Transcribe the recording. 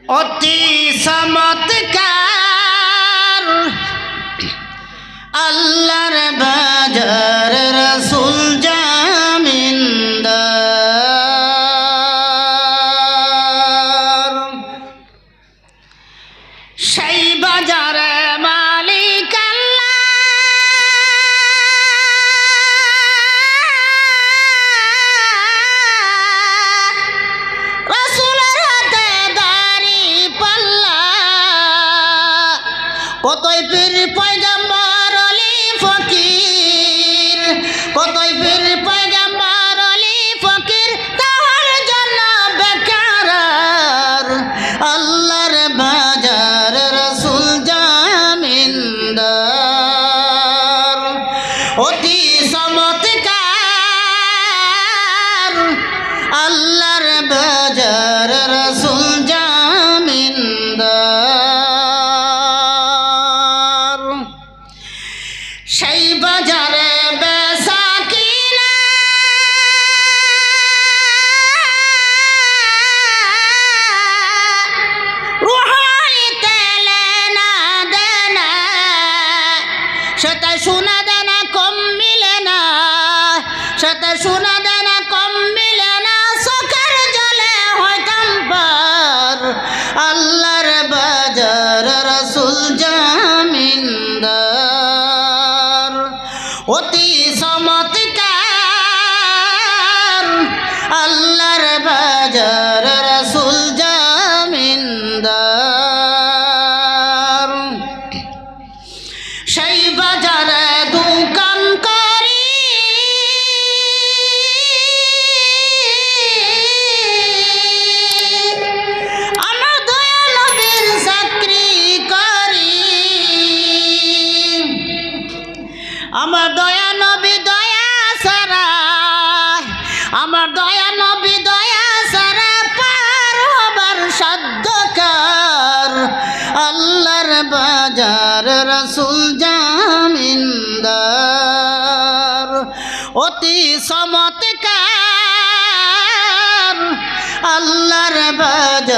অতি চমৎকার আল্লাহর বাজার রাসূল জামিনদার সেই বাজারে মালিক আল্লাহ রাসূলের হাতে দাড়ি পাল্লা কতই পীর পয়গম্বর ওলি ফকির কতই পীর পয়গম্বর ওলি ফকির তাহার জন্য বেকার আল্লাহর বাজার রাসূল জামিনদার অতি চমৎকার আল্লাহর বাজার রাসূল জামিনদার সেই বাজারে বেচা কিনা রুহানিতে লেনা দেনা সেটা সোনা দানা কম মিলে না সেটা সোনা দানা কম মিলে না চোখের জলে হইতাম পার আল্লাহর বাজার রাসূল জামিনদার অতি চমৎকার আল্লাহর বাজার রাসূল জামিনদার সেই বাজারে দোকান করি আমার দয়া নবীর চাকরি করি আমার দয়া নবী দয়া সারা আমার দয়া নবী দয়া সারা পার হবার সাধ্যকার আল্লাহর বাজার রাসূল জামিনদার অতি চমৎকার আল্লাহর বাজার